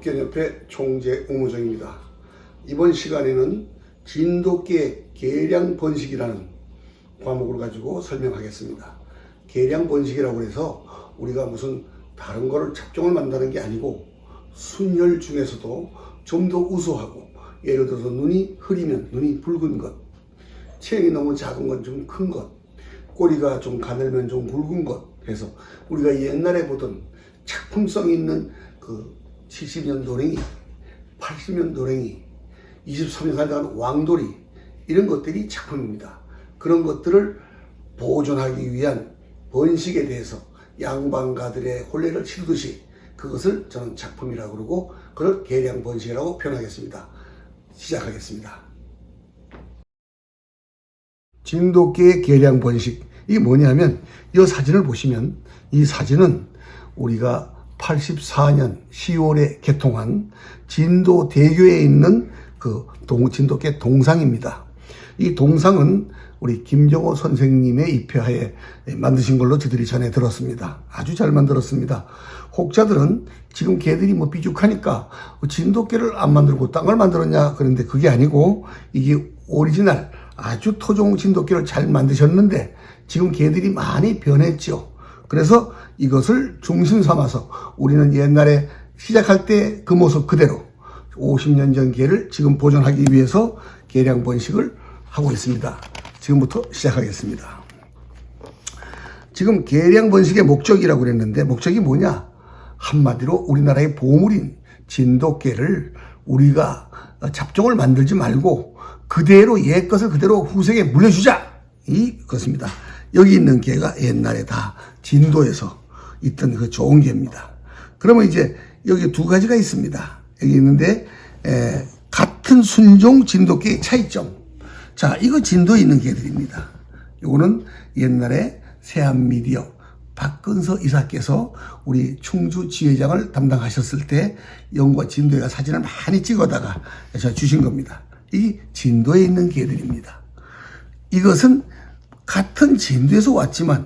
국견협회 총재 우무정입니다. 이번 시간에는 진돗개 계량 번식이라는 과목을 가지고 설명하겠습니다. 계량 번식이라고 해서 우리가 무슨 다른 거를 잡종을 만드는 게 아니고 순혈 중에서도 좀 더 우수하고, 예를 들어서 눈이 흐리면 눈이 붉은 것, 체형이 너무 작은 건 좀 큰 것, 꼬리가 좀 가늘면 좀 굵은 것 해서 우리가 옛날에 보던 작품성 있는 그 70년 도랭이, 80년 도랭이, 23년 살다가는 왕돌이, 이런 것들이 작품입니다. 그런 것들을 보존하기 위한 번식에 대해서 양반가들의 혼례를 치르듯이 그것을 저는 작품이라고 그러고, 그걸 계량 번식이라고 표현하겠습니다. 시작하겠습니다. 진돗개의 계량 번식, 이게 뭐냐면, 이 사진을 보시면, 이 사진은 우리가 84년 10월에 개통한 진도대교에 있는 그 진돗개 동상입니다. 이 동상은 우리 김정호 선생님의 입회하에 만드신 걸로 저들이 전해 들었습니다. 아주 잘 만들었습니다. 혹자들은 지금 개들이 뭐 삐죽하니까 진돗개를 안 만들고 딴 걸 만들었냐 그런데 그게 아니고, 이게 오리지널 아주 토종 진돗개를 잘 만드셨는데 지금 개들이 많이 변했죠. 그래서 이것을 중심 삼아서 우리는 옛날에 시작할 때 그 모습 그대로 50년 전 개를 지금 보존하기 위해서 계량 번식을 하고 있습니다. 지금부터 시작하겠습니다. 지금 계량 번식의 목적이라고 그랬는데, 목적이 뭐냐? 한마디로 우리나라의 보물인 진돗개를 우리가 잡종을 만들지 말고 그대로 옛 것을 그대로 후세에 물려주자, 이것입니다. 여기 있는 개가 옛날에 다 진도에서 있던 그 좋은 개입니다. 그러면 이제 여기 두 가지가 있습니다. 여기 있는데 같은 순종 진돗개의 차이점. 자, 이거 진도에 있는 개들입니다. 요거는 옛날에 세한미디어 박근서 이사께서 우리 충주 지회장을 담당하셨을 때 영과 진도에가 사진을 많이 찍어다가 제가 주신 겁니다. 이 진도에 있는 개들입니다. 이것은 같은 진도에서 왔지만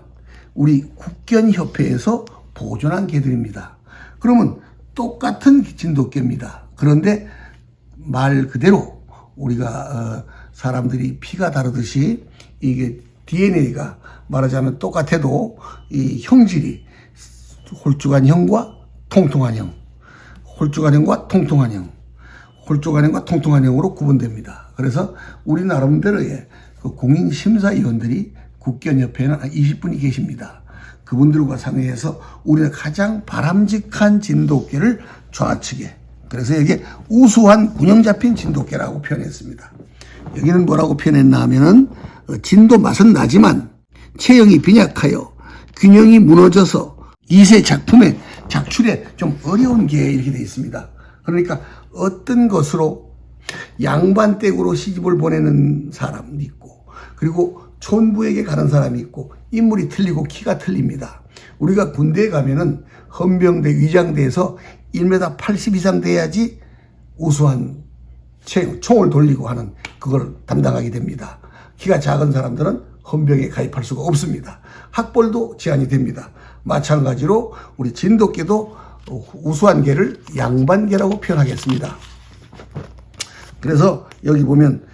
우리 국견협회에서 보존한 개들입니다. 그러면 똑같은 진돗개입니다. 그런데 말 그대로 우리가 사람들이 피가 다르듯이 이게 DNA가 말하자면 똑같아도 이 형질이 홀쭉한 형과 통통한 형, 홀쭉한 형과 통통한 형, 홀쭉한 형과 통통한 형으로 구분됩니다. 그래서 우리 나름대로의 그 공인심사위원들이 국견협회에는 한 20분이 계십니다. 그분들과 상의해서 우리가 가장 바람직한 진돗개를 좌측에, 그래서 여기에 우수한 균형 잡힌 진돗개라고 표현했습니다. 여기는 뭐라고 표현했나 하면은 진도 맛은 나지만 체형이 빈약하여 균형이 무너져서 2세 작품의 작출에 좀 어려운 개, 이렇게 되어 있습니다. 그러니까 어떤 것으로 양반댁으로 시집을 보내는 사람도 있고, 그리고 촌부에게 가는 사람이 있고, 인물이 틀리고 키가 틀립니다. 우리가 군대에 가면은 헌병대, 위장대에서 1m 80 이상 돼야지 우수한 총을 돌리고 하는 그걸 담당하게 됩니다. 키가 작은 사람들은 헌병에 가입할 수가 없습니다. 학벌도 제한이 됩니다. 마찬가지로 우리 진돗개도 우수한 개를 양반개라고 표현하겠습니다. 그래서 여기 보면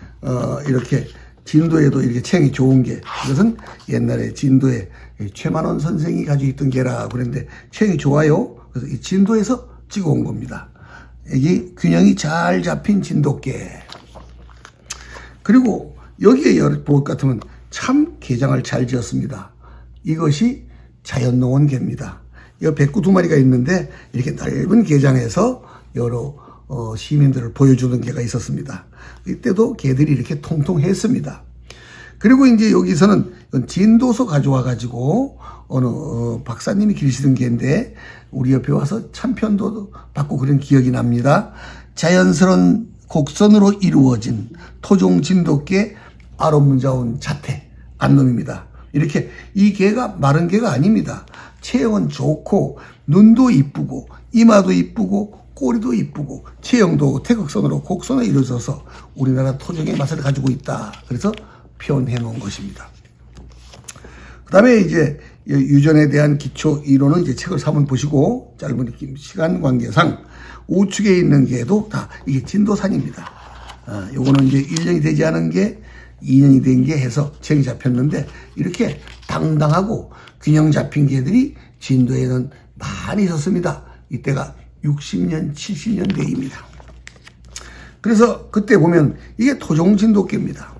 이렇게 진도에도 이렇게 체형이 좋은 개, 이것은 옛날에 진도에 최만원 선생이 가지고 있던 개라 그랬는데 체형이 좋아요. 그래서 이 진도에서 찍어온 겁니다. 여기 균형이 잘 잡힌 진돗개. 그리고 여기에 볼 것 같으면 참 개장을 잘 지었습니다. 이것이 자연농원 개입니다. 이 백구 2마리가 있는데 이렇게 넓은 개장에서 여러 시민들을 보여주는 개가 있었습니다. 이때도 개들이 이렇게 통통했습니다. 그리고 이제 여기서는 진도서 가져와 가지고 어느 박사님이 기르시던 개인데 우리 옆에 와서 참편도 받고 그런 기억이 납니다. 자연스러운 곡선으로 이루어진 토종 진돗개 아름다운 자태 안놈입니다. 이렇게 이 개가 마른 개가 아닙니다. 체형은 좋고 눈도 이쁘고 이마도 이쁘고 꼬리도 이쁘고 체형도 태극선으로 곡선으로 이루어져서 우리나라 토종의 맛을 가지고 있다. 그래서 표현해 놓은 것입니다. 그 다음에 이제 유전에 대한 기초 이론은 이제 책을 한번 보시고 짧은 시간 관계상 우측에 있는 게도 다 이게 진도산입니다. 요거는 이제 1년이 되지 않은 게 2년이 된 게 해서 책이 잡혔는데 이렇게 당당하고 균형 잡힌 개들이 진도에는 많이 있었습니다. 이때가 60년, 70년대입니다. 그래서 그때 보면 이게 토종 진돗개입니다.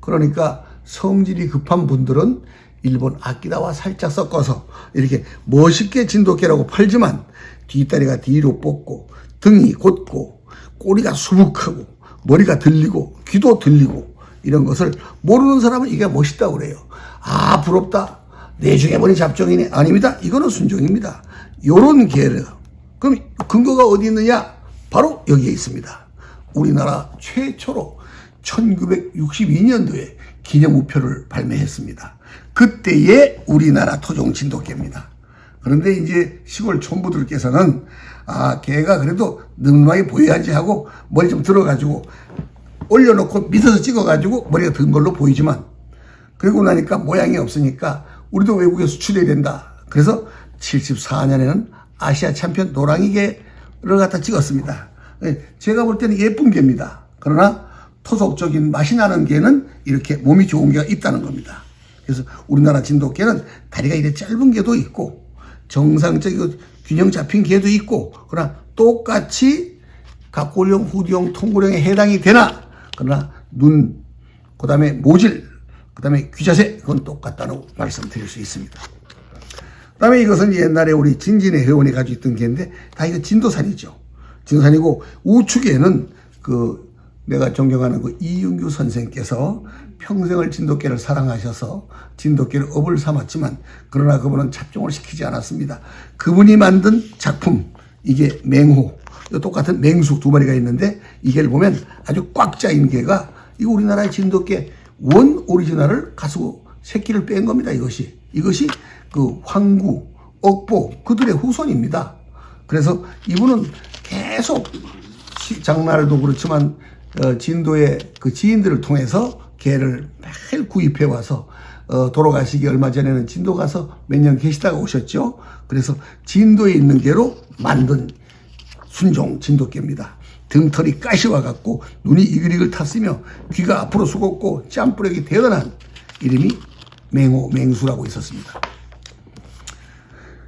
그러니까 성질이 급한 분들은 일본 아키다와 살짝 섞어서 이렇게 멋있게 진돗개라고 팔지만 뒷다리가 뒤로 뻗고 등이 곧고 꼬리가 수북하고 머리가 들리고 귀도 들리고 이런 것을 모르는 사람은 이게 멋있다고 그래요. 아, 부럽다. 내중에 머리 잡종이네. 아닙니다. 이거는 순종입니다. 요런 개를. 그럼 근거가 어디 있느냐? 바로 여기에 있습니다. 우리나라 최초로 1962년도에 기념우표를 발매했습니다. 그때의 우리나라 토종 진돗개입니다. 그런데 이제 시골 촌부들께서는 개가 그래도 늠름하게 보여야지 하고 머리 좀 들어가지고 올려놓고 밑에서 찍어가지고 머리가 든 걸로 보이지만 그러고 나니까 모양이 없으니까 우리도 외국에 수출해야 된다. 그래서 74년에는 아시아 챔피언 노랑이 개를 갖다 찍었습니다. 제가 볼 때는 예쁜 개입니다. 그러나 토속적인 맛이 나는 개는 이렇게 몸이 좋은 개가 있다는 겁니다. 그래서 우리나라 진돗개는 다리가 이렇게 짧은 개도 있고 정상적이고 균형 잡힌 개도 있고 그러나 똑같이 각골형, 후두형, 통골형에 해당이 되나 그러나 눈, 그 다음에 모질, 그 다음에 귀자세 그건 똑같다는 말씀드릴 수 있습니다. 그 다음에 이것은 옛날에 우리 진진의 회원이 가지고 있던 개인데 다 이거 진도산이죠. 진도산이고 우측에는 그 내가 존경하는 그 이윤규 선생께서 평생을 진돗개를 사랑하셔서 진돗개를 업을 삼았지만 그러나 그분은 잡종을 시키지 않았습니다. 그분이 만든 작품 이게 맹호 똑같은 맹수 두 마리가 있는데 이 개를 보면 아주 꽉 짜인 개가 이거 우리나라의 진돗개 원 오리지널을 가지고 새끼를 뺀 겁니다. 이것이 그 황구, 억보 그들의 후손입니다. 그래서 이분은 계속 장날도 그렇지만 진도의 그 지인들을 통해서 개를 매일 구입해 와서 돌아가시기 얼마 전에는 진도 가서 몇 년 계시다가 오셨죠. 그래서 진도에 있는 개로 만든 순종 진돗개입니다. 등털이 가시와 같고 눈이 이글이글 탔으며 귀가 앞으로 숙었고 짬뿌력이 대단한 이름이 맹호, 맹수라고 있었습니다.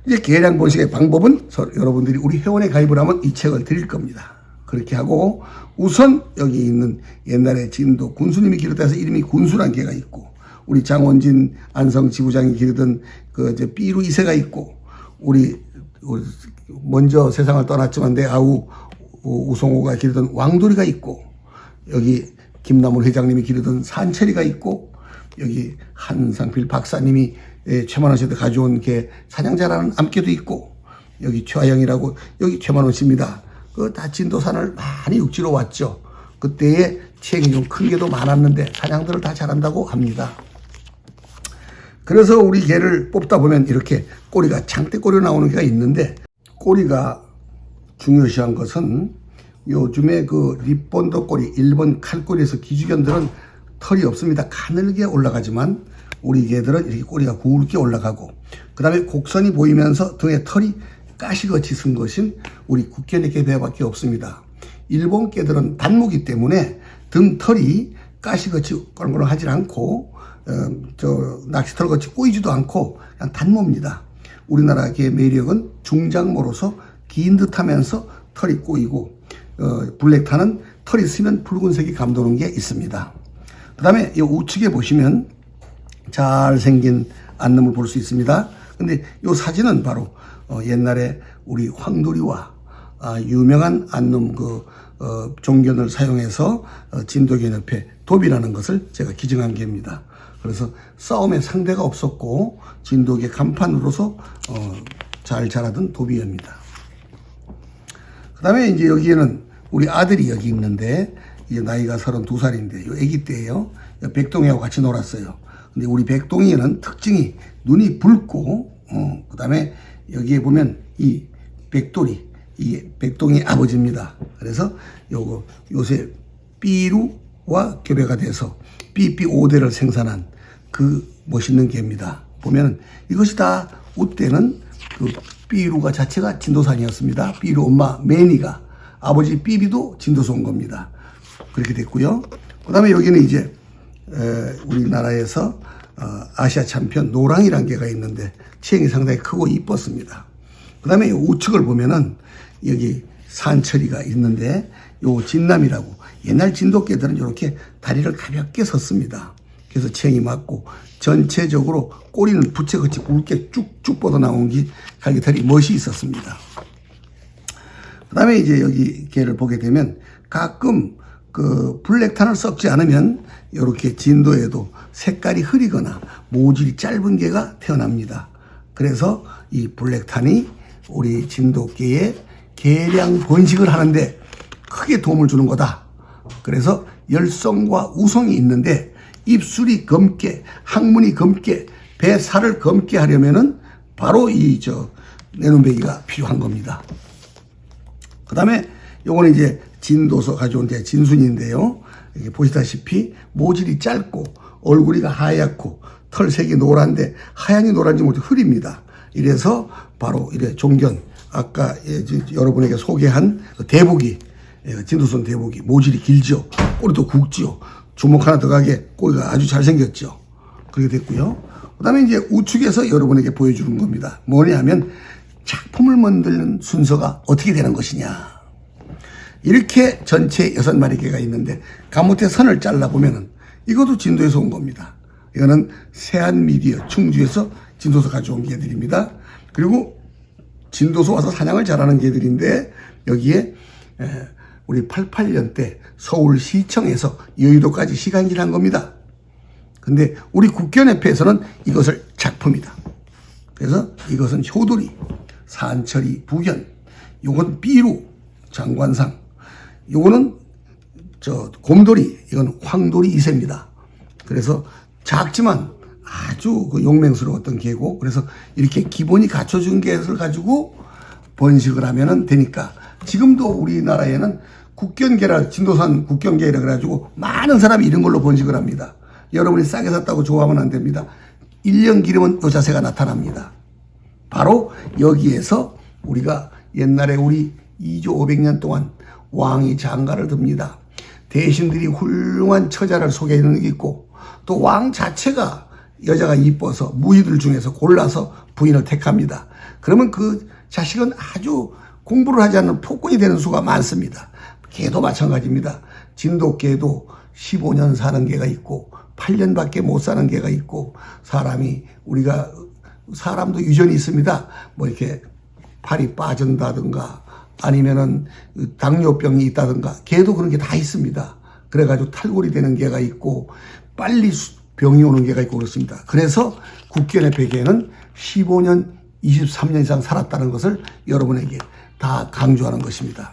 이제 개량 번식의 방법은 여러분들이 우리 회원에 가입을 하면 이 책을 드릴 겁니다. 그렇게 하고 우선 여기 있는 옛날에 진도 군수님이 기르다해서 이름이 군수란 개가 있고 우리 장원진 안성 지부장이 기르던 그 삐루 2세가 있고 우리 먼저 세상을 떠났지만 내 아우 우성호가 기르던 왕돌이가 있고 여기 김남훈 회장님이 기르던 산철이가 있고 여기 한상필 박사님이 최만원 씨한테 가져온 개 사냥자라는 암개도 있고 여기 최하영이라고 여기 최만원 씨입니다. 그 다 진도산을 많이 육지로 왔죠. 그때의 체격이 좀 큰 개도 많았는데 사냥들을 다 잘한다고 합니다. 그래서 우리 개를 뽑다 보면 이렇게 꼬리가 장대꼬리로 나오는 개가 있는데 꼬리가 중요시한 것은 요즘에 그 립본더 꼬리, 일본 칼꼬리에서 기주견들은 털이 없습니다. 가늘게 올라가지만 우리 개들은 이렇게 꼬리가 굵게 올라가고 그 다음에 곡선이 보이면서 등에 털이 가시같이 쓴 것인 우리 국견의 개밖에 없습니다. 일본 개들은 단무기 때문에 등털이 가시같이 껄껄하지 않고 낚시털같이 꼬이지도 않고 그냥 단모입니다. 우리나라 개의 매력은 중장모로서 긴 듯하면서 털이 꼬이고 블랙타는 털이 쓰면 붉은색이 감도는 게 있습니다. 그 다음에 이 우측에 보시면 잘생긴 안놈을 볼 수 있습니다. 근데 이 사진은 바로 옛날에 우리 황돌이와 유명한 안놈 종견을 사용해서 진돗개 옆에 도비라는 것을 제가 기증한 개입니다. 그래서 싸움에 상대가 없었고 진돗개 간판으로서 잘 자라던 도비입니다. 그 다음에 이제 여기에는 우리 아들이 여기 있는데 이제 나이가 32살인데 요 아기 때예요. 백동이하고 같이 놀았어요. 근데 우리 백동이는 특징이 눈이 붉고 그 다음에 여기에 보면 이 백돌이 이 백동이 아버지입니다. 그래서 요새 삐루와 교배가 돼서 삐삐 5대를 생산한 그 멋있는 개입니다. 보면은 이것이 다 우때는 그 삐루가 자체가 진도산이었습니다. 삐루 엄마 매니가, 아버지 삐비도 진도서 온 겁니다. 그렇게 됐고요. 그 다음에 여기는 이제 우리나라에서 아시아 챔피언 노랑이라는 개가 있는데 체형이 상당히 크고 이뻤습니다. 그 다음에 우측을 보면은 여기 산처리가 있는데 요 진남이라고, 옛날 진돗개들은 이렇게 다리를 가볍게 섰습니다. 그래서 체형이 맞고 전체적으로 꼬리는 부채같이 굵게 쭉쭉 뻗어나온 갈기털이 멋이 있었습니다. 그 다음에 이제 여기 개를 보게 되면 가끔 그 블랙탄을 썩지 않으면 이렇게 진도에도 색깔이 흐리거나 모질이 짧은 개가 태어납니다. 그래서 이 블랙탄이 우리 진돗개의 개량 번식을 하는데 크게 도움을 주는 거다. 그래서 열성과 우성이 있는데 입술이 검게, 항문이 검게, 배 살을 검게 하려면은 바로 이 내눈배기가 필요한 겁니다. 그 다음에 요거는 이제 진도서 가져온 게 진순인데요. 이게 보시다시피 모질이 짧고 얼굴이가 하얗고 털색이 노란데 하얀지 노란지 모두 흐립니다. 이래서 바로 이래 종견, 아까 여러분에게 소개한 대복이, 진도선 대복이 모질이 길죠. 꼬리도 굵죠. 주먹 하나 들어가게 꼬리가 아주 잘생겼죠. 그렇게 됐고요. 그 다음에 이제 우측에서 여러분에게 보여주는 겁니다. 뭐냐 하면 작품을 만드는 순서가 어떻게 되는 것이냐. 이렇게 전체 6마리 개가 있는데 가못에 선을 잘라보면은 이것도 진도에서 온 겁니다. 이거는 세안미디어 충주에서 진도서 가져온 개들입니다. 그리고 진도서 와서 사냥을 잘하는 개들인데 여기에 우리 88년 때 서울시청에서 여의도까지 시간질 한 겁니다. 근데 우리 국견협회에서는 이것을 작품이다. 그래서 이것은 효돌이, 산철이, 부견, 요건 삐루, 장관상, 요거는 곰돌이, 이건 황돌이 2세입니다. 그래서 작지만 아주 그 용맹스러웠던 개고, 그래서 이렇게 기본이 갖춰준 개를 가지고 번식을 하면 되니까 지금도 우리나라에는 국견개라, 진도산 국견개라 그래가지고 많은 사람이 이런 걸로 번식을 합니다. 여러분이 싸게 샀다고 좋아하면 안 됩니다. 1년 기르면 요 자세가 나타납니다. 바로 여기에서 우리가 옛날에 우리 2조 500년 동안 왕이 장가를 듭니다. 대신들이 훌륭한 처자를 소개해주는 게 있고 또 왕 자체가 여자가 이뻐서 무희들 중에서 골라서 부인을 택합니다. 그러면 그 자식은 아주 공부를 하지 않는 폭군이 되는 수가 많습니다. 개도 마찬가지입니다. 진돗개도 15년 사는 개가 있고 8년밖에 못 사는 개가 있고 사람도 유전이 있습니다. 뭐 이렇게 팔이 빠진다든가 아니면은 당뇨병이 있다든가 개도 그런 게 다 있습니다. 그래가지고 탈골이 되는 개가 있고 빨리 병이 오는 개가 있고 그렇습니다. 그래서 국견협회 개는 15년, 23년 이상 살았다는 것을 여러분에게 다 강조하는 것입니다.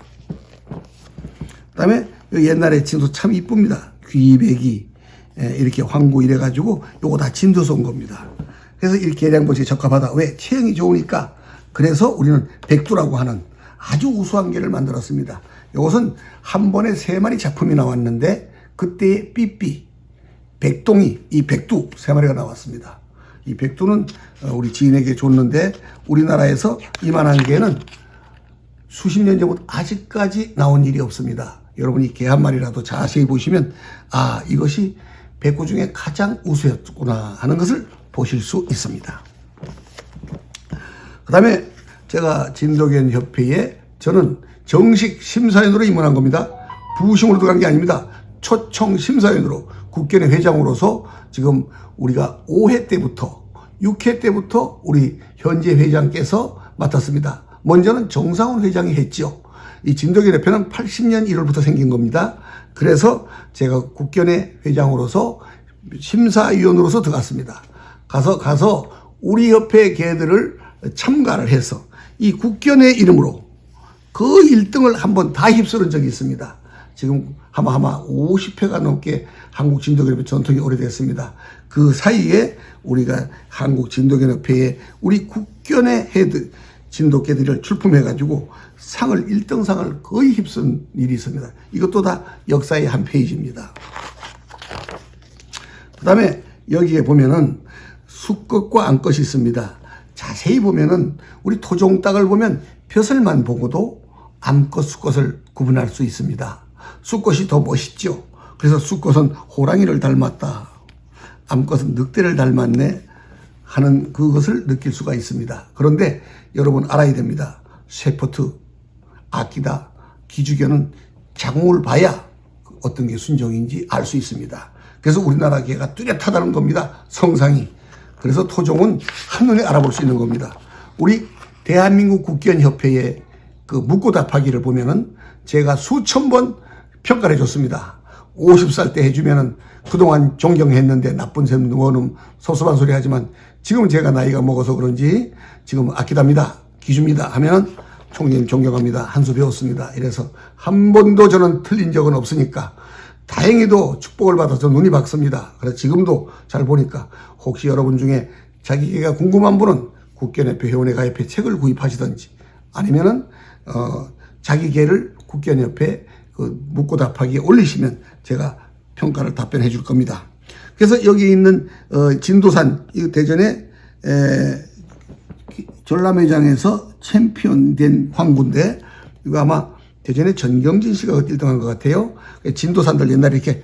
그 다음에 옛날에 진도 참 이쁩니다. 귀배기, 이렇게 황구 이래가지고 요거 다 진도서 온 겁니다. 그래서 이 개량번식에 적합하다. 왜? 체형이 좋으니까. 그래서 우리는 백두라고 하는 아주 우수한 개를 만들었습니다. 이것은 한 번에 3마리 작품이 나왔는데 그때의 삐삐, 백동이, 이 백두 3마리가 나왔습니다. 이 백두는 우리 지인에게 줬는데 우리나라에서 이만한 개는 수십 년 전부터 아직까지 나온 일이 없습니다. 여러분이 개 한 마리라도 자세히 보시면 아, 이것이 백구 중에 가장 우수했구나 하는 것을 보실 수 있습니다. 그 다음에 제가 진도견 협회에 저는 정식 심사위원으로 입문한 겁니다. 부심으로 들어간 게 아닙니다. 초청 심사위원으로 국견의 회장으로서 지금 우리가 5회 때부터 6회 때부터 우리 현재 회장께서 맡았습니다. 먼저는 정상훈 회장이 했죠. 이 진도견 협회는 80년 1월부터 생긴 겁니다. 그래서 제가 국견의 회장으로서 심사위원으로서 들어갔습니다. 가서 우리 협회 개들을 참가를 해서 이 국견의 이름으로 그 1등을 한번 다 휩쓸은 적이 있습니다. 지금 아마 50회가 넘게 한국 진도견협회 전통이 오래됐습니다. 그 사이에 우리가 한국 진도견협회에 우리 국견의 진돗개들을 출품해가지고 1등상을 거의 휩쓴 일이 있습니다. 이것도 다 역사의 한 페이지입니다. 그 다음에 여기에 보면은 수컷과 암컷이 있습니다. 자세히 보면은 우리 토종 닭을 보면 벼슬만 보고도 암컷, 수컷을 구분할 수 있습니다. 수컷이 더 멋있죠. 그래서 수컷은 호랑이를 닮았다, 암컷은 늑대를 닮았네 하는 그것을 느낄 수가 있습니다. 그런데 여러분 알아야 됩니다. 셰퍼드, 아키다, 기주견은 자궁을 봐야 어떤 게 순종인지 알 수 있습니다. 그래서 우리나라 개가 뚜렷하다는 겁니다. 성상이. 그래서 토종은 한눈에 알아볼 수 있는 겁니다. 우리 대한민국 국견협회의 그 묻고 답하기를 보면은 제가 수천 번 평가를 해줬습니다. 50살 때 해주면은 그동안 존경했는데 나쁜 셈 원음 섭섭한 소리 하지만 지금 제가 나이가 먹어서 그런지 지금 아끼답니다, 기줍니다 하면은 총장님 존경합니다, 한 수 배웠습니다. 이래서 한 번도 저는 틀린 적은 없으니까 다행히도 축복을 받아서 눈이 밝습니다. 그래서 지금도 잘 보니까 혹시 여러분 중에 자기 개가 궁금한 분은 국견협회 회원에 가입해 책을 구입하시든지 아니면은 자기 개를 국견협회 그 묻고 답하기에 올리시면 제가 평가를 답변해 줄 겁니다. 그래서 여기 있는 진도산, 이 대전의 전람회장에서 챔피언 된 황구인데 이거 아마 대전에 전경진 씨가 1등한 것 같아요. 진도산들 옛날에 이렇게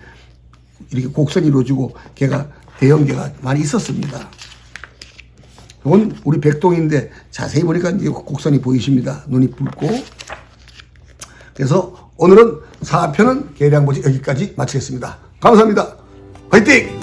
곡선이 이루어지고 개가 대형개가 많이 있었습니다. 이건 우리 백동인데 자세히 보니까 이제 곡선이 보이십니다. 눈이 붉고. 그래서 오늘은 4편은 계량보직 여기까지 마치겠습니다. 감사합니다. 화이팅!